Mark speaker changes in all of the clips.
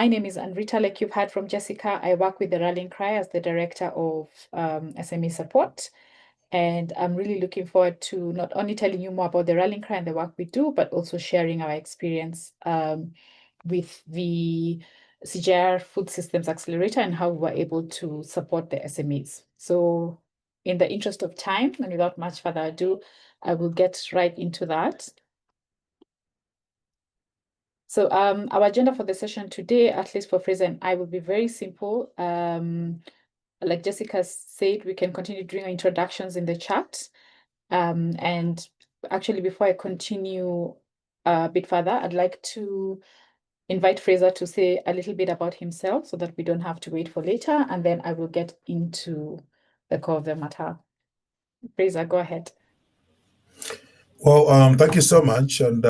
Speaker 1: My name is Anrita, like you've heard from Jessica. I work with the Rallying Cry as the Director of SME Support. And I'm really looking forward to not only telling you more about the Rallying Cry and the work we do, but also sharing our experience with the CGR Food Systems Accelerator and how we were able to support the SMEs. So in the interest of time and without much further ado, I will get right into that. So our agenda for the session today, at least for Frazer and I, will be very simple. Like Jessica said, we can continue doing our introductions in the chat. And actually, before I continue a bit further, I'd like to invite Frazer to say a little bit about himself so that we don't have to wait for later. And then I will get into the core of the matter. Frazer, go ahead.
Speaker 2: Well, thank you so much, and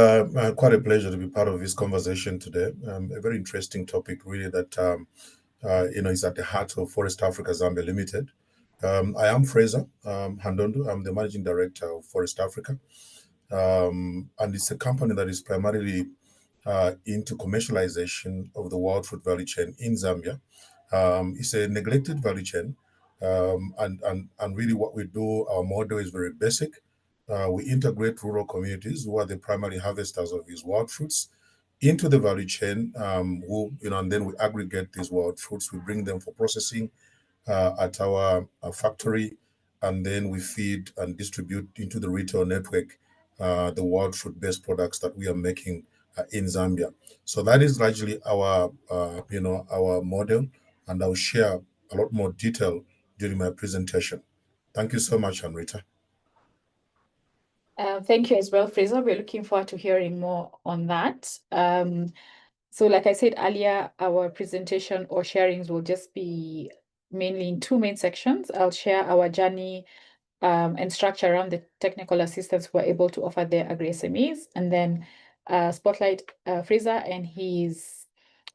Speaker 2: quite a pleasure to be part of this conversation today. A very interesting topic, really, that is at the heart of Forest Africa Zambia Limited. I am Frazer Handondo. I'm the managing director of Forest Africa, and it's a company that is primarily into commercialization of the wild fruit value chain in Zambia. It's a neglected value chain, and really, what we do, our model is very basic. We integrate rural communities who are the primary harvesters of these wild fruits into the value chain, and then we aggregate these wild fruits. We bring them for processing at our factory, and then we feed and distribute into the retail network the wild fruit-based products that we are making in Zambia. So that is largely our model, and I'll share a lot more detail during my presentation. Thank you so much, Anrita.
Speaker 1: Thank you as well, Frazer. We're looking forward to hearing more on that. So like I said earlier, our presentation or sharings will just be mainly in two main sections. I'll share our journey and structure around the technical assistance we're able to offer the agri-SMEs, and then spotlight Frazer and his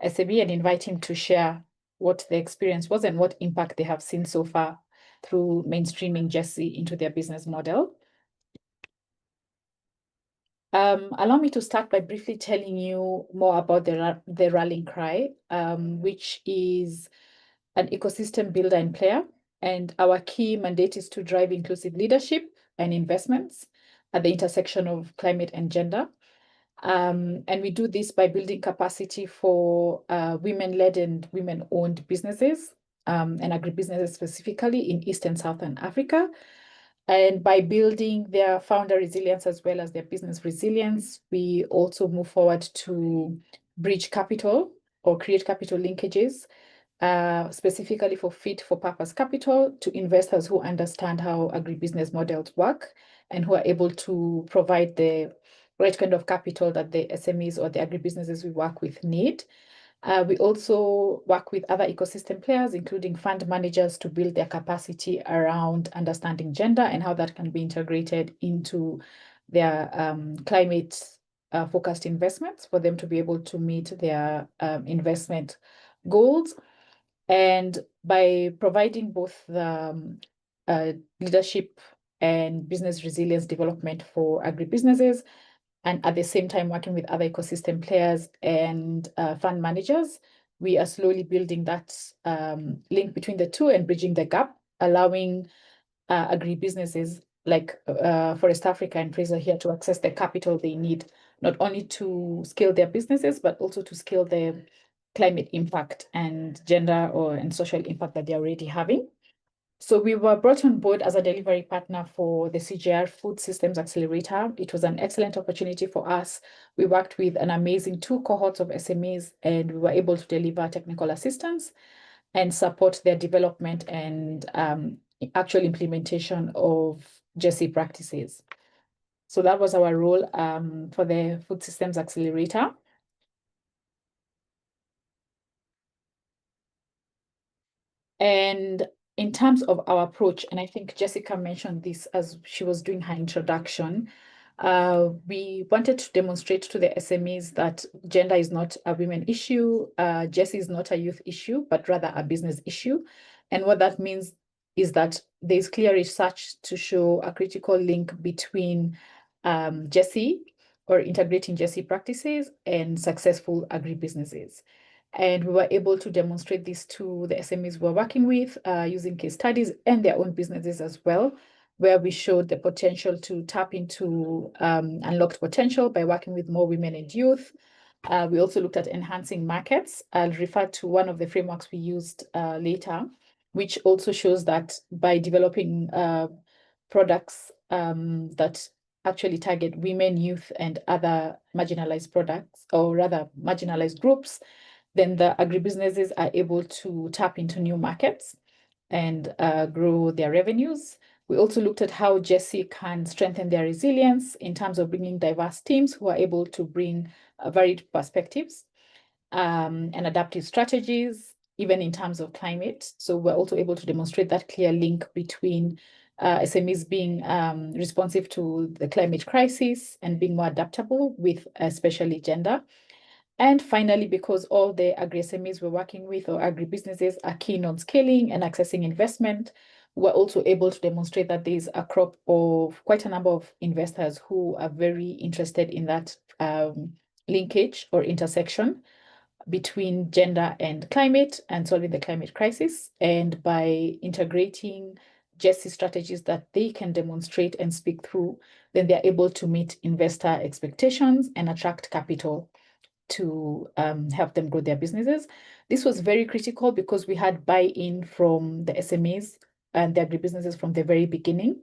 Speaker 1: SME and invite him to share what the experience was and what impact they have seen so far through mainstreaming GESI into their business model. Allow me to start by briefly telling you more about the Rallying Cry, which is an ecosystem builder and player. And our key mandate is to drive inclusive leadership and investments at the intersection of climate and gender. And we do this by building capacity for women-led and women-owned businesses and agribusinesses specifically in East and Southern Africa. And by building their founder resilience as well as their business resilience, we also move forward to bridge capital or create capital linkages, specifically for fit-for-purpose capital to investors who understand how agribusiness models work and who are able to provide the right kind of capital that the SMEs or the agribusinesses we work with need. We also work with other ecosystem players, including fund managers, to build their capacity around understanding gender and how that can be integrated into their climate-focused investments for them to be able to meet their investment goals. And by providing both the leadership and business resilience development for agribusinesses, and at the same time working with other ecosystem players and fund managers, we are slowly building that link between the two and bridging the gap, allowing agribusinesses like Forest Africa and Frazer here to access the capital they need, not only to scale their businesses, but also to scale the climate impact and gender and social impact that they're already having. So we were brought on board as a delivery partner for the CGR Food Systems Accelerator. It was an excellent opportunity for us. We worked with an amazing 2 cohorts of SMEs, and we were able to deliver technical assistance and support their development and actual implementation of GESI practices. So that was our role for the Food Systems Accelerator. And in terms of our approach, and I think Jessica mentioned this as she was doing her introduction, we wanted to demonstrate to the SMEs that gender is not a women issue, GESI is not a youth issue, but rather a business issue. And what that means is that there's clear research to show a critical link between GESI or integrating GESI practices and successful agribusinesses. And we were able to demonstrate this to the SMEs we're working with using case studies and their own businesses as well, where we showed the potential to tap into unlocked potential by working with more women and youth. We also looked at enhancing markets. I'll refer to one of the frameworks we used later, which also shows that by developing products that actually target women, youth, and other marginalized products, or rather marginalized groups, then the agribusinesses are able to tap into new markets and grow their revenues. We also looked at how GESI can strengthen their resilience in terms of bringing diverse teams who are able to bring varied perspectives and adaptive strategies, even in terms of climate. So we're also able to demonstrate that clear link between SMEs being responsive to the climate crisis and being more adaptable with especially gender. And finally, because all the agri-SMEs we're working with or agribusinesses are keen on scaling and accessing investment, we're also able to demonstrate that there's a crop of quite a number of investors who are very interested in that linkage or intersection between gender and climate and solving the climate crisis. And by integrating GESI strategies that they can demonstrate and speak through, then they're able to meet investor expectations and attract capital to help them grow their businesses. This was very critical because we had buy-in from the SMEs and the agribusinesses from the very beginning.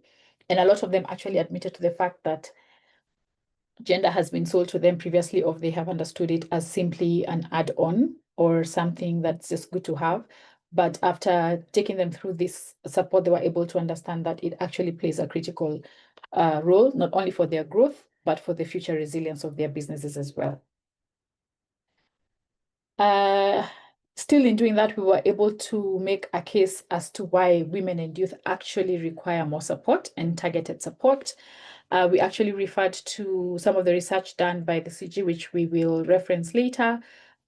Speaker 1: And a lot of them actually admitted to the fact that gender has been sold to them previously, or they have understood it as simply an add-on or something that's just good to have. But after taking them through this support, they were able to understand that it actually plays a critical role, not only for their growth, but for the future resilience of their businesses as well. Still in doing that, we were able to make a case as to why women and youth actually require more support and targeted support. We actually referred to some of the research done by the CG, which we will reference later,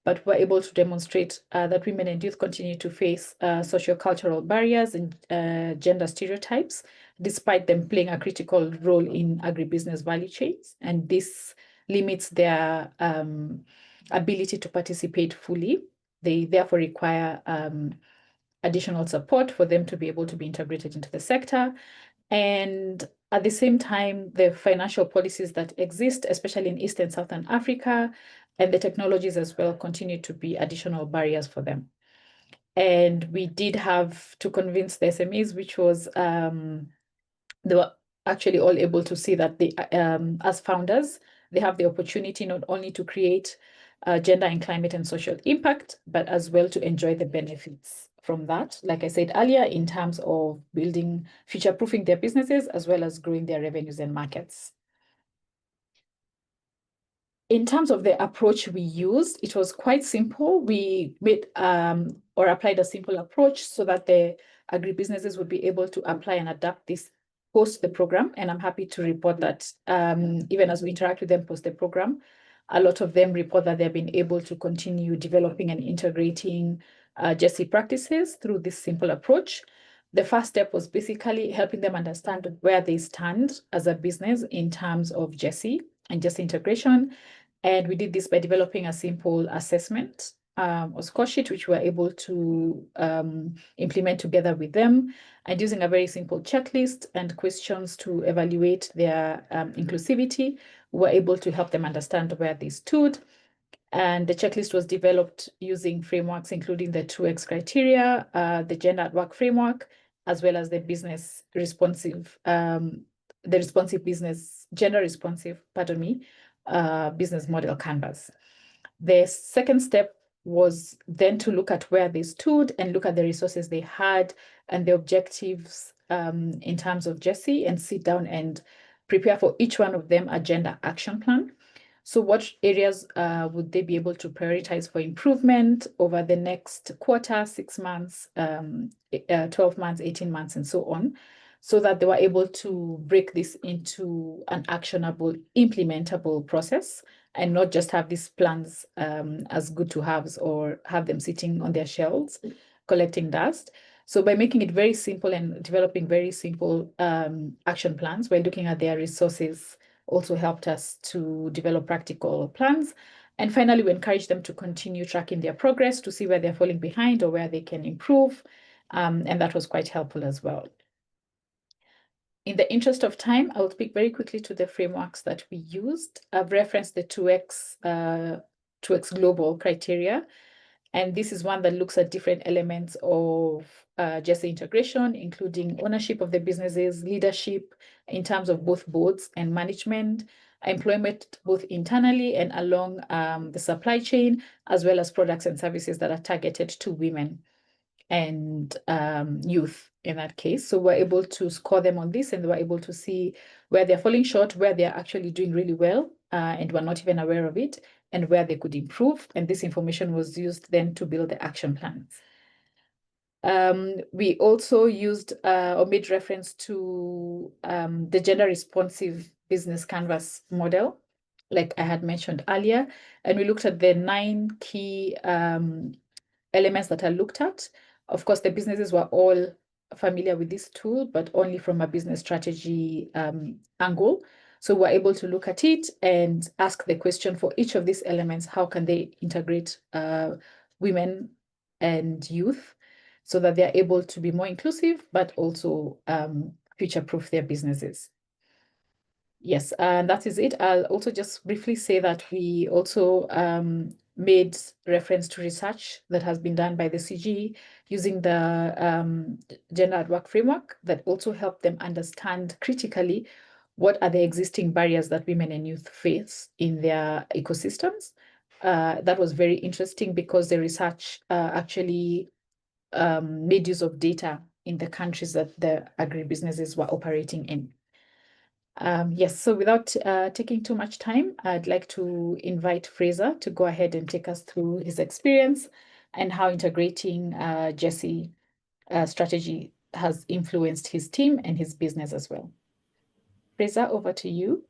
Speaker 1: but we're able to demonstrate that women and youth continue to face socio-cultural barriers and gender stereotypes, despite them playing a critical role in agribusiness value chains. And this limits their ability to participate fully. They therefore require additional support for them to be able to be integrated into the sector. And at the same time, the financial policies that exist, especially in East and Southern Africa, and the technologies as well, continue to be additional barriers for them. And we did have to convince the SMEs, which was they were actually all able to see that they, as founders, they have the opportunity not only to create gender and climate and social impact, but as well to enjoy the benefits from that, like I said earlier, in terms of building, future-proofing their businesses, as well as growing their revenues and markets. In terms of the approach we used, it was quite simple. We made or applied a simple approach so that the agribusinesses would be able to apply and adapt this post the program. And I'm happy to report that even as we interact with them post the program, a lot of them report that they've been able to continue developing and integrating GESI practices through this simple approach. The first step was basically helping them understand where they stand as a business in terms of GESI and GESI integration. And we did this by developing a simple assessment or score sheet, which we were able to implement together with them, and using a very simple checklist and questions to evaluate their inclusivity, we were able to help them understand where they stood. And the checklist was developed using frameworks, including the 2X criteria, the gender at work framework, as well as the business responsive, gender responsive, business model canvas. The second step was then to look at where they stood and look at the resources they had and the objectives in terms of GESI, and sit down and prepare for each one of them a gender action plan. So what areas would they be able to prioritize for improvement over the next quarter, 6 months, 12 months, 18 months, and so on, so that they were able to break this into an actionable, implementable process, and not just have these plans as good to haves or have them sitting on their shelves collecting dust. So by making it very simple and developing very simple action plans, while looking at their resources, also helped us to develop practical plans. And finally, we encourage them to continue tracking their progress to see where they're falling behind or where they can improve. And that was quite helpful as well. In the interest of time, I'll speak very quickly to the frameworks that we used. I've referenced the 2x global criteria. And this is one that looks at different elements of GESI integration, including ownership of the businesses, leadership in terms of both boards and management, employment both internally and along the supply chain, as well as products and services that are targeted to women and youth in that case. So we're able to score them on this, and we're able to see where they're falling short, where they're actually doing really well, and we're not even aware of it, and where they could improve. And this information was used then to build the action plans. We also used or made reference to the gender responsive business canvas model, like I had mentioned earlier, and we looked at the 9 key elements that are looked at. Of course, the businesses were all familiar with this tool, but only from a business strategy angle. So we're able to look at it and ask the question for each of these elements, how can they integrate women and youth so that they're able to be more inclusive, but also future-proof their businesses. Yes, and that is it. I'll also just briefly say that we also made reference to research that has been done by the CGE using the Gender at Work framework that also helped them understand critically what are the existing barriers that women and youth face in their ecosystems. That was very interesting because the research actually made use of data in the countries that the agribusinesses were operating in. Yes, so without taking too much time, I'd like to invite Frazer to go ahead and take us through his experience and how integrating GESI strategy has influenced his team and his business as well. Frazer, over to you.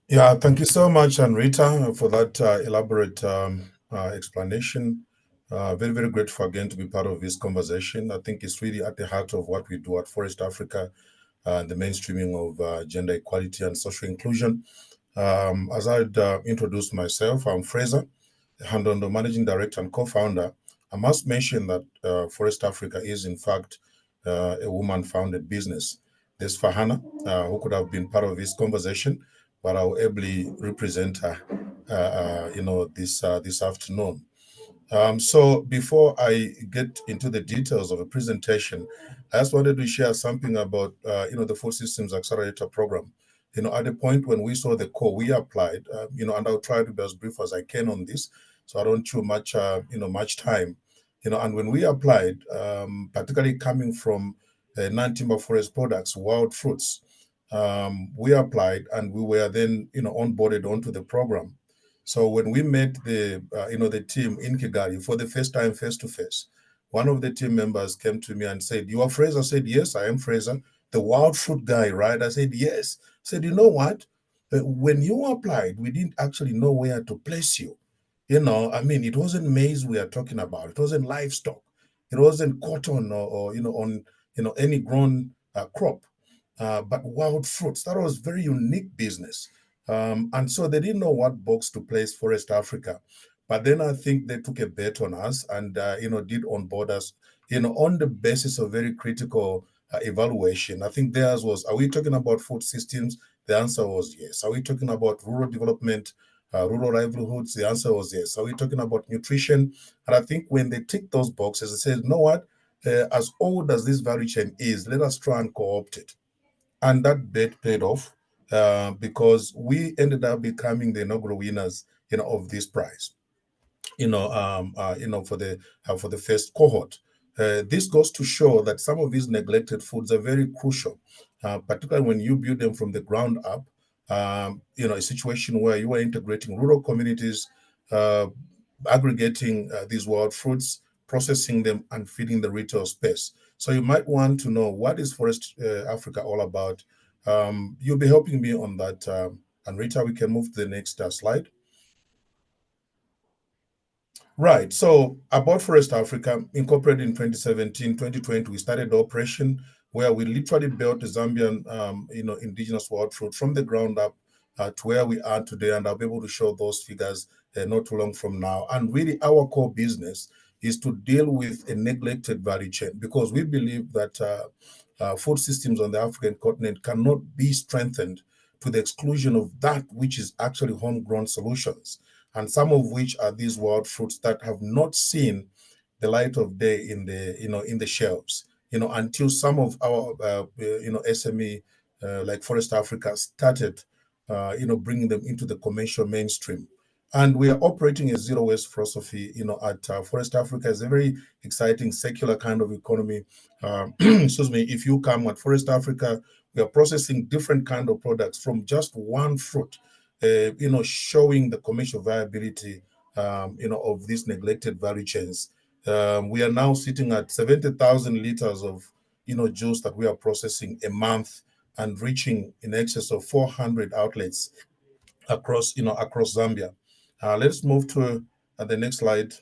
Speaker 2: Yeah, thank you so much, Anrita, for that elaborate explanation. Very, very grateful again to be part of this conversation. I think it's really at the heart of what we do at Forest Africa, the mainstreaming of gender equality and social inclusion. As I'd introduced myself, I'm Frazer Handondo, Managing Director and Co-founder. I must mention that Forest Africa is, in fact, a woman-founded business. There's Fahana, who could have been part of this conversation, but I'll ably represent her, this afternoon. So before I get into the details of the presentation, I just wanted to share something about, the Food Systems Accelerator Program. At the point when we saw the call, we applied, and I'll try to be as brief as I can on this, so I don't chew much time. And when we applied, particularly coming from non-timber forest products, wild fruits, we applied and we were then, onboarded onto the program. So when we met the team in Kigali for the first time face to face, one of the team members came to me and said, "You are Frazer?" I said, "Yes, I am Frazer, the wild fruit guy, right?" I said, "Yes." I said, "You know what? When you applied, we didn't actually know where to place you. It wasn't maize we are talking about. It wasn't livestock. It wasn't cotton or any grown crop, but wild fruits. That was very unique business." And so they didn't know what box to place Forest Africa. But then I think they took a bet on us and, did onboard us, on the basis of very critical evaluation. I think theirs was, are we talking about food systems? The answer was yes. Are we talking about rural development, rural livelihoods? The answer was yes. Are we talking about nutrition? And I think when they tick those boxes, they said, "You know what? As old as this value chain is, let us try and co-opt it." And that bet paid off because we ended up becoming the inaugural winners, of this prize, for the first cohort. This goes to show that some of these neglected foods are very crucial, particularly when you build them from the ground up. A situation where you are integrating rural communities, aggregating these wild fruits, processing them, and feeding the retail space. So you might want to know, what is Forest Africa all about? You'll be helping me on that. And Rita, we can move to the next slide. Right. So about Forest Africa, incorporated in 2017, 2020, we started the operation where we literally built the Zambian, indigenous wild fruit from the ground up to where we are today. And I'll be able to show those figures not too long from now. And really, our core business is to deal with a neglected value chain, because we believe that food systems on the African continent cannot be strengthened to the exclusion of that which is actually homegrown solutions, and some of which are these wild fruits that have not seen the light of day in the in the shelves, until some of our SME like Forest Africa started bringing them into the commercial mainstream. And we are operating a zero waste philosophy, at Forest Africa. Is a very exciting secular kind of economy. Excuse me. If you come at Forest Africa, we are processing different kind of products from just one fruit, showing the commercial viability, of these neglected value chains. We are now sitting at 70,000 liters of, juice that we are processing a month, and reaching in excess of 400 outlets across Zambia. Let's move to the next slide.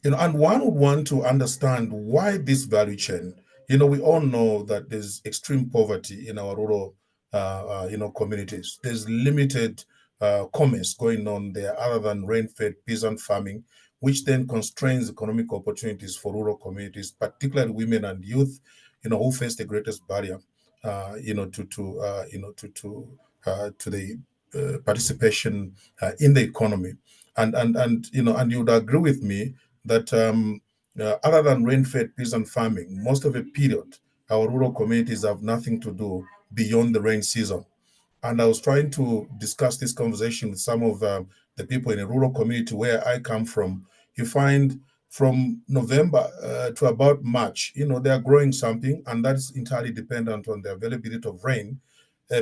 Speaker 2: And one would want to understand why this value chain. We all know that there's extreme poverty in our rural, communities. There's limited commerce going on there other than rain-fed peasant farming, which then constrains economic opportunities for rural communities, particularly women and youth, who face the greatest barrier, to the participation in the economy. And you would agree with me that other than rain-fed peasant farming, most of the period, our rural communities have nothing to do beyond the rain season. And I was trying to discuss this conversation with some of the people in a rural community where I come from. You find from November to about March, they are growing something, and that is entirely dependent on the availability of rain.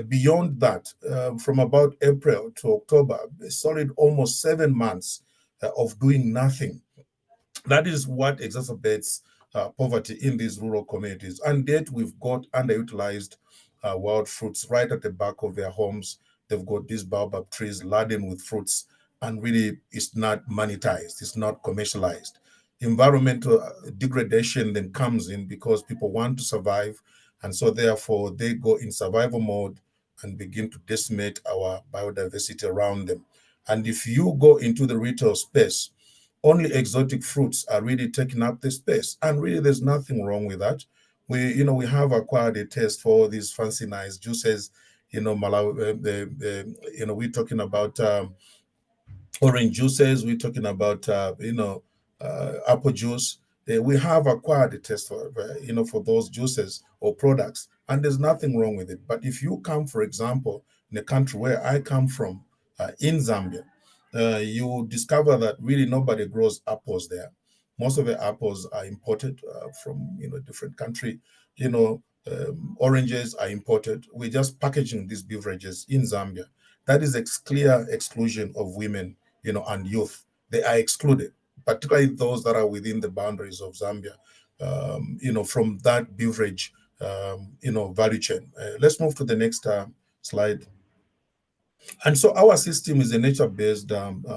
Speaker 2: Beyond that, from about April to October, a solid almost 7 months of doing nothing. That is what exacerbates poverty in these rural communities. And yet we've got underutilized wild fruits right at the back of their homes. They've got these baobab trees laden with fruits, and really it's not monetized, it's not commercialized. Environmental degradation then comes in because people want to survive, and so therefore they go in survival mode and begin to decimate our biodiversity around them. And if you go into the retail space, only exotic fruits are really taking up the space. And really, there's nothing wrong with that. We have acquired a taste for all these fancy nice juices. Malawi, we're talking about orange juices. We're talking about, apple juice. We have acquired a taste for those juices or products, and there's nothing wrong with it. But if you come, for example, in the country where I come from, in Zambia, you discover that really nobody grows apples there. Most of the apples are imported from different country. Oranges are imported. We're just packaging these beverages in Zambia. That is clear exclusion of women, and youth. They are excluded, particularly those that are within the boundaries of Zambia, from that beverage, value chain. Let's move to the next slide. And so our system is a nature-based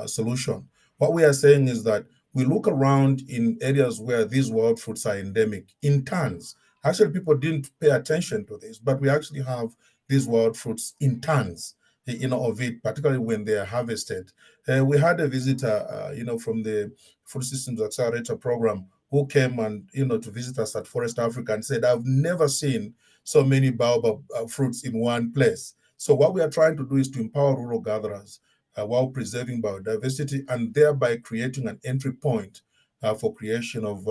Speaker 2: solution. What we are saying is that we look around in areas where these wild fruits are endemic in tons. Actually, people didn't pay attention to this, but we actually have these wild fruits in tons, of it, particularly when they are harvested. We had a visitor, from the Food Systems Accelerator program, who came and, to visit us at Forest Africa and said, I've never seen so many baobab fruits in one place. So what we are trying to do is to empower rural gatherers while preserving biodiversity, and thereby creating an entry point for creation of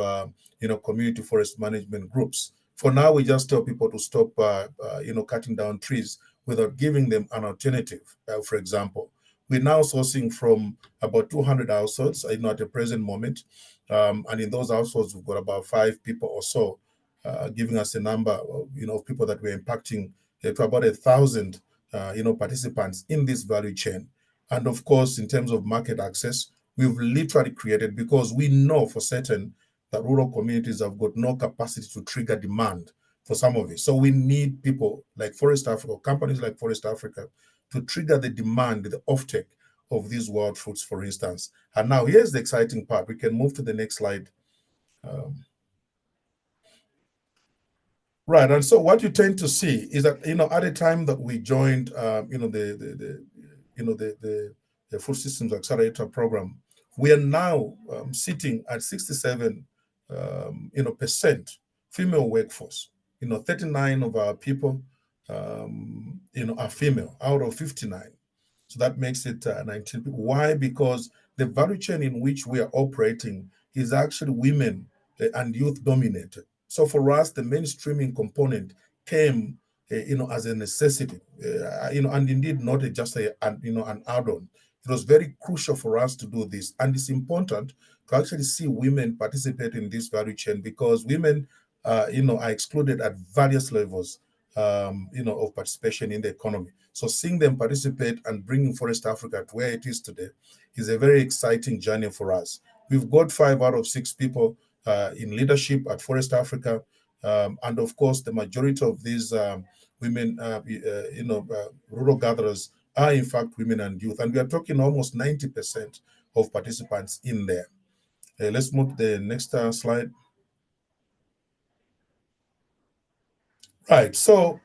Speaker 2: community forest management groups. For now, we just tell people to stop cutting down trees without giving them an alternative. For example, we're now sourcing from about 200 households at the present moment, and in those households we've got about 5 people or so, giving us a number of people that we're impacting to about 1,000 participants in this value chain. And of course, in terms of market access, we've literally created, because we know for certain that rural communities have got no capacity to trigger demand for some of it. So we need people like Forest Africa, companies like Forest Africa, to trigger the demand, the offtake of these wild fruits, for instance. And now here's the exciting part. We can move to the next slide. Right, and so what you tend to see is that at the time that we joined, the Food Systems Accelerator Program, we are now sitting at 67 percent female workforce. 39 of our people are female out of 59. So that makes it 19 people. Why? Because the value chain in which we are operating is actually women and youth dominated. So for us, the mainstreaming component came, as a necessity, and indeed not just an add-on. It was very crucial for us to do this, and it's important to actually see women participate in this value chain because women, are excluded at various levels, of participation in the economy. So seeing them participate and bringing Forest Africa to where it is today is a very exciting journey for us. We've got 5 out of 6 people in leadership at Forest Africa. And of course, the majority of these women, rural gatherers are in fact women and youth. And we are talking almost 90% of participants in there. Let's move to the next slide. Right. So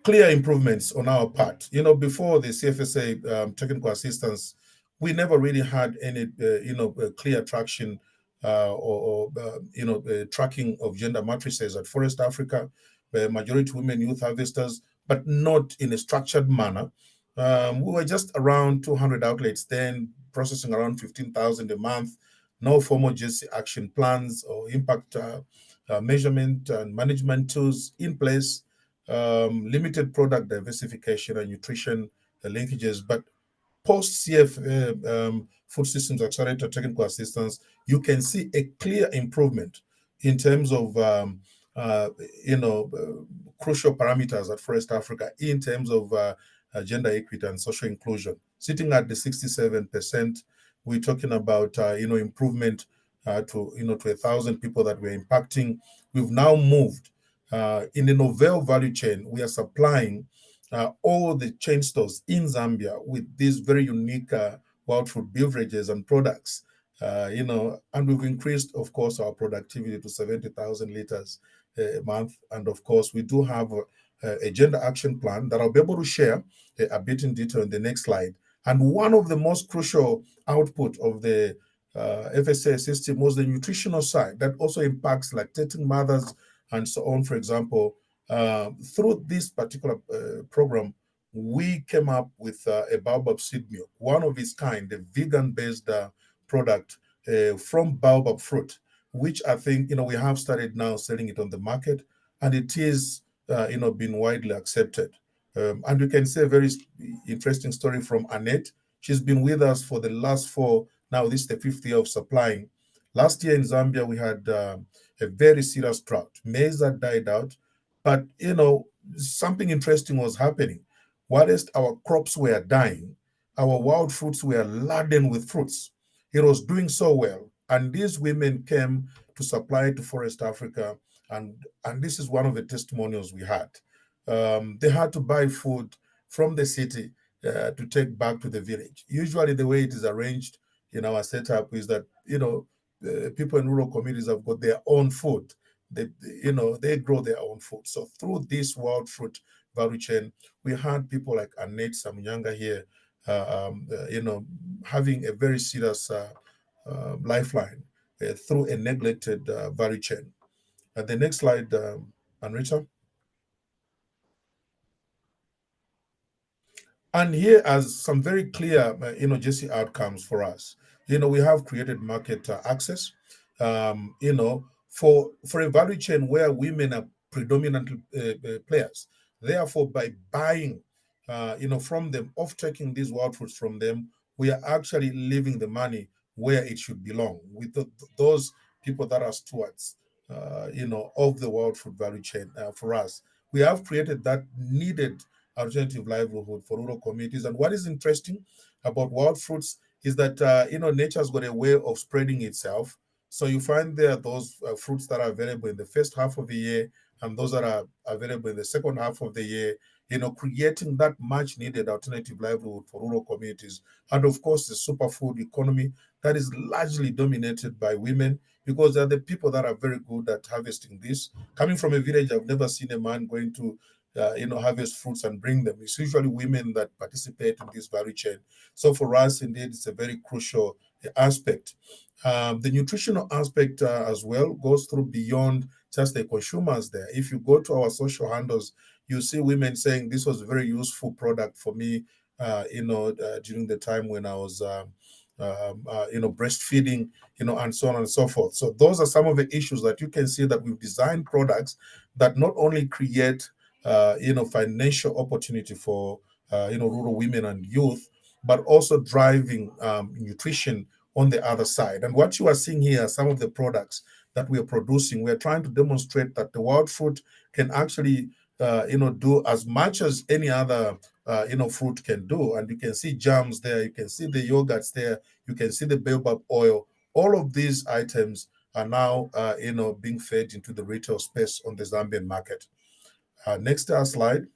Speaker 2: clear improvements on our part. Before the CFSA technical assistance, we never really had any, clear traction or tracking of gender matrices at Forest Africa, majority women youth harvesters, but not in a structured manner. We were just around 200 outlets then, processing around 15,000 a month. No formal GESI action plans or impact measurement and management tools in place, limited product diversification and nutrition linkages. But post CF Food Systems Accelerator Technical Assistance, you can see a clear improvement in terms of crucial parameters at Forest Africa in terms of gender equity and social inclusion. Sitting at the 67%, we're talking about improvement to 1,000 people that we're impacting. We've now moved in the novel value chain. We are supplying all the chain stores in Zambia with these very unique wild fruit beverages and products, and we've increased, of course, our productivity to 70,000 liters a month. And of course, we do have a gender action plan that I'll be able to share a bit in detail in the next slide. And one of the most crucial output of the FSA system was the nutritional side that also impacts lactating mothers and so on. For example, through this particular program, we came up with a baobab seed milk, one of its kind, a vegan-based product from baobab fruit, which I think we have started now selling it on the market, and it is been widely accepted. And you can say a very interesting story from Annette. She's been with us for the last 4. Now this is the 5th year of supplying. Last year in Zambia, we had a very serious drought. Maize had died out, but something interesting was happening. Whilst our crops were dying, our wild fruits were laden with fruits. It was doing so well, and these women came to supply to Forest Africa, and this is one of the testimonials we had. They had to buy food from the city to take back to the village. Usually, the way it is arranged in our setup is that people in rural communities have got their own food. They grow their own food. So through this wild fruit value chain, we had people like Annette Samunyanga here, having a very serious lifeline through a neglected value chain. The next slide, Anrita. And here are some very clear, GESI outcomes for us. We have created market access, for a value chain where women are predominant players. Therefore, by buying, from them, off-taking these wild fruits from them, we are actually leaving the money where it should belong with those people that are stewards, of the wild fruit value chain for us. We have created that needed alternative livelihood for rural communities. And what is interesting about wild fruits is that, nature's got a way of spreading itself. So you find there those fruits that are available in the first half of the year and those that are available in the second half of the year, creating that much needed alternative livelihood for rural communities. And of course, the superfood economy that is largely dominated by women because they're the people that are very good at harvesting this. Coming from a village, I've never seen a man going to harvest fruits and bring them. It's usually women that participate in this value chain. So for us, indeed, it's a very crucial aspect. The nutritional aspect as well goes through beyond just the consumers there. If you go to our social handles, you see women saying this was a very useful product for me, during the time when I was, breastfeeding, and so on and so forth. So those are some of the issues that you can see that we've designed products that not only create, financial opportunity for, rural women and youth, but also driving nutrition on the other side. And what you are seeing here are some of the products that we are producing. We are trying to demonstrate that the wild fruit can actually, do as much as any other, fruit can do. And you can see jams there, you can see the yogurts there, you can see the baobab oil. All of these items are now, being fed into the retail space on the Zambian market. Next slide.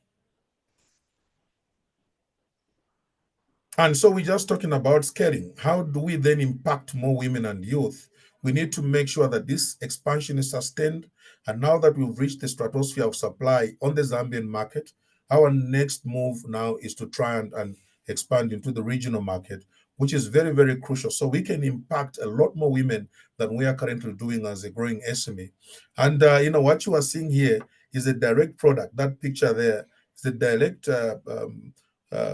Speaker 2: And so we're just talking about scaling. How do we then impact more women and youth? We need to make sure that this expansion is sustained. And now that we've reached the stratosphere of supply on the Zambian market, our next move now is to try and expand into the regional market, which is very, very crucial. So we can impact a lot more women than we are currently doing as a growing SME. And, what you are seeing here is a direct product. That picture there is the direct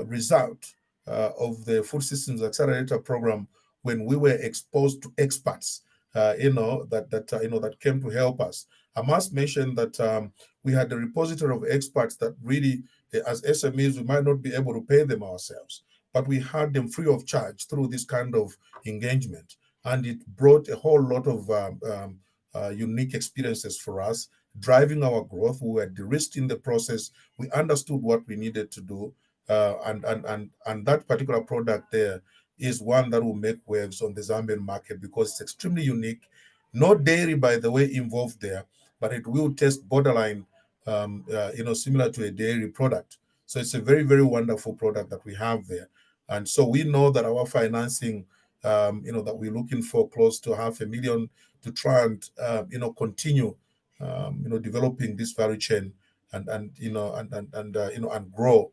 Speaker 2: result of the Food Systems Accelerator Program when we were exposed to experts, that came to help us. I must mention that we had a repository of experts that really, as SMEs, we might not be able to pay them ourselves, but we had them free of charge through this kind of engagement, and it brought a whole lot of unique experiences for us, driving our growth. We were de-risked in the process. We understood what we needed to do, and that particular product there is one that will make waves on the Zambian market because it's extremely unique. No dairy, by the way, involved there, but it will taste borderline, similar to a dairy product. So it's a very, very wonderful product that we have there. And so we know that our financing, that we're looking for close to $500,000 to try and, continue, developing this value chain and grow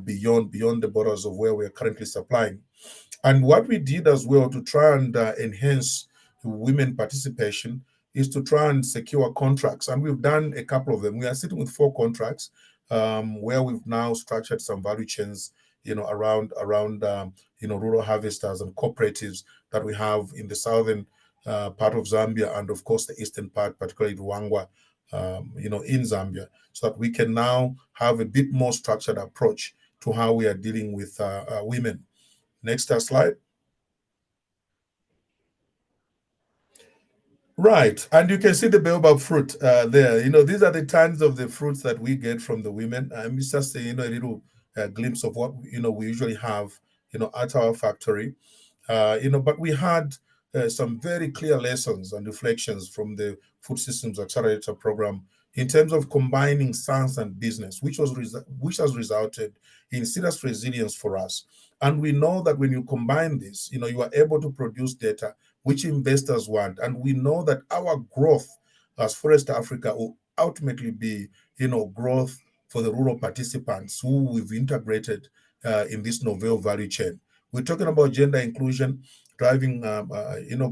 Speaker 2: beyond the borders of where we are currently supplying. And what we did as well to try and enhance women participation is to try and secure contracts. And we've done a couple of them. We are sitting with 4 contracts where we've now structured some value chains, around rural harvesters and cooperatives that we have in the southern part of Zambia, and of course the eastern part, particularly Ruangwa, in Zambia, so that we can now have a bit more structured approach to how we are dealing with women. Next slide. Right, and you can see the baobab fruit there. These are the tons of the fruits that we get from the women. It's just a little glimpse of what we usually have at our factory. But we had some very clear lessons and reflections from the Food Systems Accelerator Program in terms of combining science and business, which has resulted in serious resilience for us. And we know that when you combine this, you are able to produce data which investors want. And we know that our growth as Forest Africa will ultimately be, growth for the rural participants who we've integrated in this novel value chain. We're talking about gender inclusion, driving,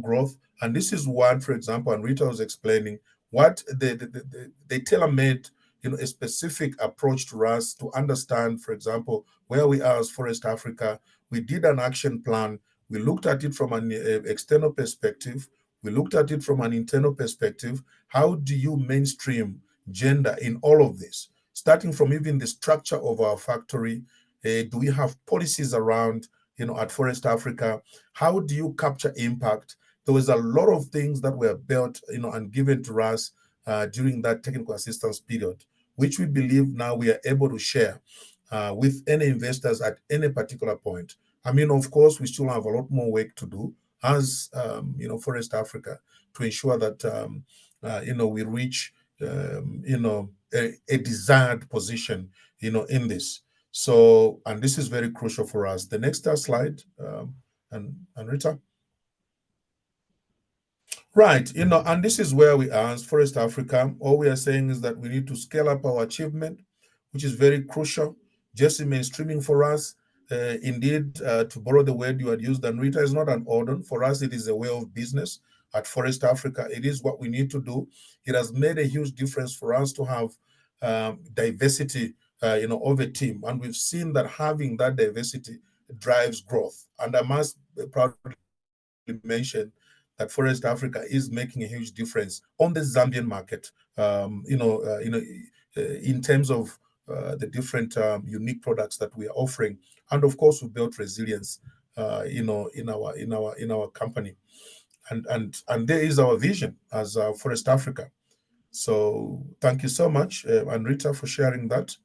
Speaker 2: growth. And this is what, for example, and Rita was explaining, what they tailor-made, a specific approach to us to understand, for example, where we are as Forest Africa. We did an action plan. We looked at it from an external perspective. We looked at it from an internal perspective. How do you mainstream gender in all of this? Starting from even the structure of our factory, do we have policies around, at Forest Africa? How do you capture impact? There was a lot of things that were built, and given to us during that technical assistance period, which we believe now we are able to share with any investors at any particular point. I mean, of course, we still have a lot more work to do as, Forest Africa to ensure that, we reach, a desired position, in this. So, and this is very crucial for us. The next slide, and Rita. Right, and this is where we are as Forest Africa. All we are saying is that we need to scale up our achievement. which is very crucial. GESI mainstreaming for us, indeed, to borrow the word you had used, Anrita, is not an order. For us, it is a way of business. At Forest Africa, it is what we need to do. It has made a huge difference for us to have diversity, of a team. And we've seen that having that diversity drives growth. And I must proudly mention that Forest Africa is making a huge difference on the Zambian market. In terms of the different unique products that we are offering, and of course, we built resilience, in our company, and there is our vision as Forest Africa. So thank you so much, Anrita, for sharing that.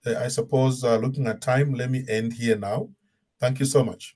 Speaker 2: I suppose looking at time, let me end here now. Thank you so much.